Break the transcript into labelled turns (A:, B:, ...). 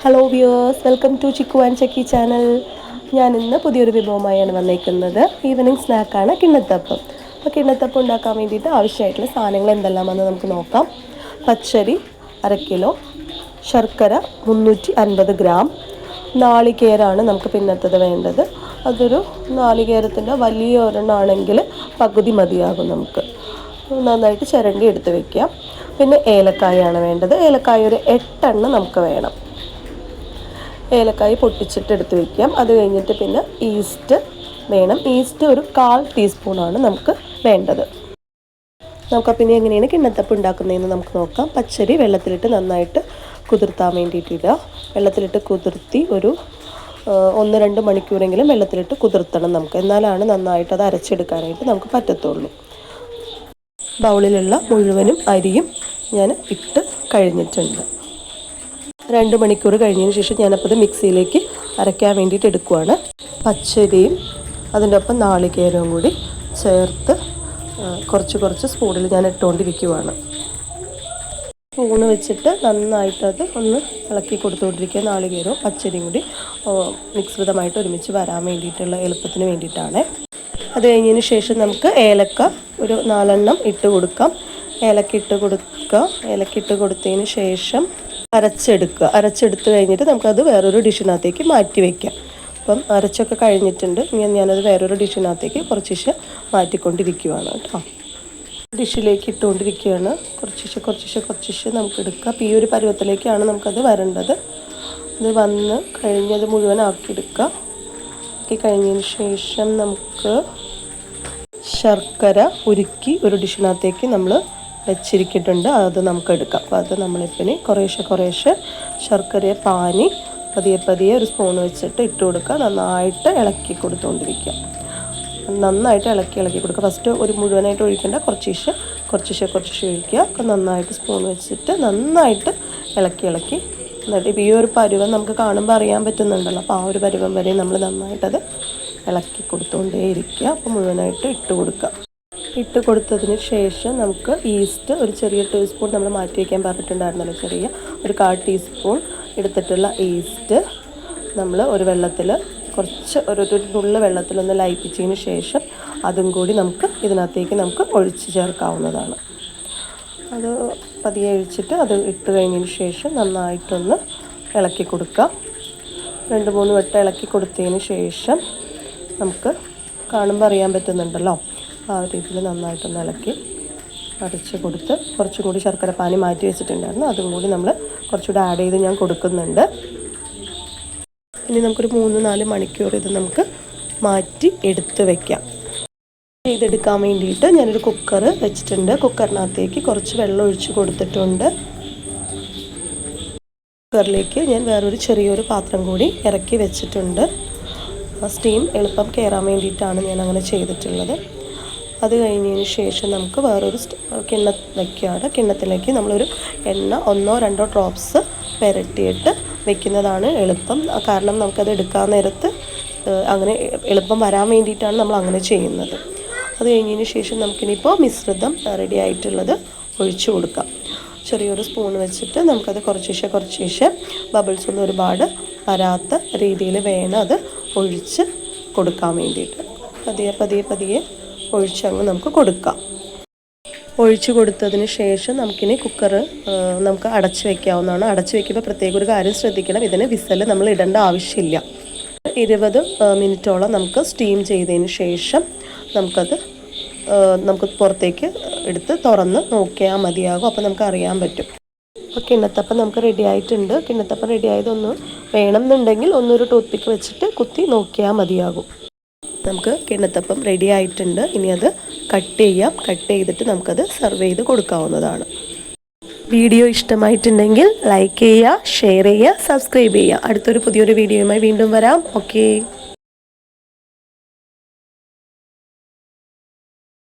A: Hello viewers, welcome to Chikku and Chakki channel. ഞാൻ ഇന്ന് പുതിയൊരു വിഭവമായാണ് വന്നിരിക്കുന്നത്. ഈവനിങ് സ്നാക്കാണ് കിണ്ണത്തപ്പം. അപ്പോൾ കിണ്ണത്തപ്പം ഉണ്ടാക്കാൻ വേണ്ടിയിട്ട് ആവശ്യമായിട്ടുള്ള സാധനങ്ങൾ എന്തെല്ലാമെന്ന് നമുക്ക് നോക്കാം. പച്ചരി 1/2 കിലോ, ശർക്കര 350 ഗ്രാം, നാളികേരമാണ് നമുക്ക് പിന്നത്തത് വേണ്ടത്. അതൊരു നാളികേരത്തിൻ്റെ വലിയ ഒരെണ്ണമാണെങ്കിൽ പകുതി മതിയാകും. നമുക്ക് നന്നായിട്ട് ചിരണ്ടി എടുത്ത് വയ്ക്കാം. പിന്നെ ഏലക്കായാണ് വേണ്ടത്. ഏലക്കായ ഒരു 8 എണ്ണം നമുക്ക് വേണം. ഏലക്കായ പൊട്ടിച്ചിട്ട് എടുത്ത് വയ്ക്കാം. അത് കഴിഞ്ഞിട്ട് പിന്നെ ഈസ്റ്റ് വേണം. ഈസ്റ്റ് ഒരു 1/4 ടീസ്പൂണാണ് നമുക്ക് വേണ്ടത്. നമുക്ക് പിന്നെ എങ്ങനെയാണ് കിണ്ണത്തപ്പം ഉണ്ടാക്കുന്നതെന്ന് നമുക്ക് നോക്കാം. പച്ചരി വെള്ളത്തിലിട്ട് നന്നായിട്ട് കുതിർത്താൻ വേണ്ടിയിട്ടിടുക. വെള്ളത്തിലിട്ട് കുതിർത്തി ഒരു 1-2 മണിക്കൂറെങ്കിലും വെള്ളത്തിലിട്ട് കുതിർത്തണം നമുക്ക്. എന്നാലാണ് നന്നായിട്ട് അത് അരച്ചെടുക്കാനായിട്ട് നമുക്ക് പറ്റത്തുള്ളൂ. ബൗളിലുള്ള മുഴുവനും അരിയും ഞാൻ ഇട്ട് കഴിഞ്ഞിട്ടുണ്ട്. 2 മണിക്കൂർ കഴിഞ്ഞതിന് ശേഷം ഞാനപ്പോൾ ഇത് മിക്സിയിലേക്ക് അരയ്ക്കാൻ വേണ്ടിയിട്ട് എടുക്കുവാണ്. പച്ചരിയും അതിൻ്റെ ഒപ്പം നാളികേരവും കൂടി ചേർത്ത് കുറച്ച് സ്പൂണിൽ ഞാൻ ഇട്ടുകൊണ്ടിരിക്കുവാണ്. സ്പൂണ് വെച്ചിട്ട് നന്നായിട്ടത് ഒന്ന് ഇളക്കി കൊടുത്തുകൊണ്ടിരിക്കുക. നാളികേരവും പച്ചരിയും കൂടി മിശ്രിതമായിട്ട് ഒരുമിച്ച് വരാൻ വേണ്ടിയിട്ടുള്ള എളുപ്പത്തിന് വേണ്ടിയിട്ടാണ്. അത് കഴിഞ്ഞതിന് ശേഷം നമുക്ക് ഏലക്ക ഒരു 4 എണ്ണം ഇട്ട് കൊടുക്കാം. ഏലക്ക ഇട്ട് കൊടുത്തതിന് ശേഷം അരച്ചെടുത്ത് കഴിഞ്ഞിട്ട് നമുക്കത് വേറൊരു ഡിഷിനകത്തേക്ക് മാറ്റി വയ്ക്കാം. അപ്പം അരച്ചൊക്കെ കഴിഞ്ഞിട്ടുണ്ട്. ഞാനത് വേറൊരു ഡിഷിനകത്തേക്ക് കുറച്ച് മാറ്റിക്കൊണ്ടിരിക്കുകയാണ് കേട്ടോ. ഡിഷിലേക്ക് ഇട്ടുകൊണ്ടിരിക്കുകയാണ്. കുറച്ച് നമുക്ക് എടുക്കാം. അപ്പോൾ ഈ ഒരു പരുവത്തിലേക്കാണ് നമുക്കത് വരേണ്ടത്. ഇത് വന്ന് കഴിഞ്ഞത് മുഴുവൻ ആക്കിയെടുക്കുക. ആക്കി കഴിഞ്ഞതിന് ശേഷം നമുക്ക് ശർക്കര ഉരുക്കി ഒരു ഡിഷിനകത്തേക്ക് നമ്മൾ വെച്ചിരിക്കിട്ടുണ്ട്. അത് നമുക്ക് എടുക്കാം. അപ്പോൾ അത് നമ്മളിപ്പിന് കുറേശ്ശെ ശർക്കരയെ പാനി പതിയെ ഒരു സ്പൂൺ വെച്ചിട്ട് ഇട്ട് കൊടുക്കുക. നന്നായിട്ട് ഇളക്കി കൊടുത്തുകൊണ്ടിരിക്കുക. നന്നായിട്ട് ഇളക്കി കൊടുക്കുക. ഫസ്റ്റ് ഒരു മുഴുവനായിട്ട് ഒഴിക്കേണ്ട, കുറച്ച് ഒഴിക്കുക. അപ്പോൾ നന്നായിട്ട് സ്പൂൺ വെച്ചിട്ട് നന്നായിട്ട് ഇളക്കി എന്നിട്ട് ഇപ്പോൾ ഈ ഒരു പരുവം നമുക്ക് കാണുമ്പോൾ അറിയാൻ പറ്റുന്നുണ്ടല്ലോ. അപ്പോൾ ആ ഒരു പരുവം വരെ നമ്മൾ നന്നായിട്ടത് ഇളക്കി കൊടുത്തുകൊണ്ടേയിരിക്കുക. അപ്പോൾ മുഴുവനായിട്ട് ഇട്ട് കൊടുത്തതിന് ശേഷം നമുക്ക് ഈസ്റ്റ് ഒരു ചെറിയ ടീസ്പൂൺ നമ്മൾ മാറ്റി വയ്ക്കാൻ പറഞ്ഞിട്ടുണ്ടായിരുന്നല്ലോ. ചെറിയ ഒരു 1/4 ടീസ്പൂൺ എടുത്തിട്ടുള്ള ഈസ്റ്റ് നമ്മൾ ഒരു വെള്ളത്തിൽ ഒരു നുള്ള് വെള്ളത്തിലൊന്ന് ലയിപ്പിച്ചതിന് ശേഷം അതും കൂടി നമുക്ക് ഇതിനകത്തേക്ക് നമുക്ക് ഒഴിച്ച് ചേർക്കാവുന്നതാണ്. അത് പതിയെ ഒഴിച്ചിട്ട് അത് ഇട്ട് കഴിഞ്ഞതിന് ശേഷം നന്നായിട്ടൊന്ന് ഇളക്കി കൊടുക്കാം. 2-3 വട്ടം ഇളക്കി കൊടുത്തതിന് ശേഷം നമുക്ക് കാണുമ്പോൾ അറിയാൻ പറ്റുന്നുണ്ടല്ലോ. ആ ഒരു രീതിയിൽ നന്നായിട്ടൊന്ന് ഇളക്കി അടിച്ച് കൊടുത്ത് കുറച്ചും കൂടി ശർക്കര പാനി മാറ്റി വെച്ചിട്ടുണ്ടായിരുന്നു. അതും കൂടി നമ്മൾ കുറച്ചുകൂടി ആഡ് ചെയ്ത് ഞാൻ കൊടുക്കുന്നുണ്ട്. ഇനി നമുക്കൊരു 3-4 മണിക്കൂർ ഇത് നമുക്ക് മാറ്റി എടുത്ത് വയ്ക്കാം. ചെയ്തെടുക്കാൻ വേണ്ടിയിട്ട് ഞാനൊരു കുക്കർ വെച്ചിട്ടുണ്ട്. കുക്കറിനകത്തേക്ക് കുറച്ച് വെള്ളം ഒഴിച്ച് കൊടുത്തിട്ടുണ്ട്. കുക്കറിലേക്ക് ഞാൻ വേറൊരു ചെറിയൊരു പാത്രം കൂടി ഇറക്കി വെച്ചിട്ടുണ്ട്. സ്റ്റീം എളുപ്പം കയറാൻ വേണ്ടിയിട്ടാണ് ഞാൻ അങ്ങനെ ചെയ്തിട്ടുള്ളത്. അത് കഴിഞ്ഞതിന് ശേഷം നമുക്ക് വേറൊരു കിണ്ണം വയ്ക്കുകയാണ്. കിണ്ണത്തിലേക്ക് നമ്മളൊരു എണ്ണ 1-2 ഡ്രോപ്സ് പുരട്ടിയിട്ട് വെക്കുന്നതാണ് എളുപ്പം. കാരണം നമുക്കത് എടുക്കാൻ നേരത്ത് അങ്ങനെ എളുപ്പം വരാൻ വേണ്ടിയിട്ടാണ് നമ്മൾ അങ്ങനെ ചെയ്യുന്നത്. അത് കഴിഞ്ഞതിന് ശേഷം നമുക്കിനിപ്പോൾ മിശ്രിതം റെഡി ആയിട്ടുള്ളത് ഒഴിച്ചു കൊടുക്കാം. ചെറിയൊരു സ്പൂൺ വെച്ചിട്ട് നമുക്കത് കുറച്ച് ബബിൾസ് ഒന്നും ഒരുപാട് വരാത്ത രീതിയിൽ വേണം അത് ഒഴിച്ച് കൊടുക്കാൻ വേണ്ടിയിട്ട്. പതിയെ ഒഴിച്ചങ്ങ് നമുക്ക് കൊടുക്കാം. ഒഴിച്ചു കൊടുത്തതിന് ശേഷം നമുക്കിനി കുക്കർ നമുക്ക് അടച്ച് വയ്ക്കാവുന്നതാണ്. അടച്ച് വയ്ക്കുമ്പോൾ പ്രത്യേക ഒരു കാര്യം ശ്രദ്ധിക്കണം. ഇതിന് വിസൽ നമ്മൾ ഇടേണ്ട ആവശ്യമില്ല. 20 മിനിറ്റോളം നമുക്ക് സ്റ്റീം ചെയ്തതിന് ശേഷം നമുക്ക് പുറത്തേക്ക് എടുത്ത് തുറന്ന് നോക്കിയാൽ മതിയാകും. അപ്പോൾ നമുക്ക് അറിയാൻ പറ്റും. അപ്പോൾ കിണ്ണത്തപ്പം നമുക്ക് റെഡി ആയിട്ടുണ്ട്. കിണ്ണത്തപ്പം റെഡി ആയതൊന്ന് വേണമെന്നുണ്ടെങ്കിൽ ഒന്നൊരു ടൂത്ത് പിക്ക് വെച്ചിട്ട് കുത്തി നോക്കിയാൽ മതിയാകും. നമുക്ക് കിണ്ണത്തപ്പം റെഡി ആയിട്ടുണ്ട്. ഇനി അത് കട്ട് ചെയ്തിട്ട് നമുക്കത് സെർവ് ചെയ്ത് കൊടുക്കാവുന്നതാണ്. വീഡിയോ ഇഷ്ടമായിട്ടുണ്ടെങ്കിൽ ലൈക്ക് ചെയ്യുക, ഷെയർ ചെയ്യുക, സബ്സ്ക്രൈബ് ചെയ്യുക. അടുത്തൊരു പുതിയൊരു വീഡിയോയുമായി വീണ്ടും വരാം. ഓക്കേ.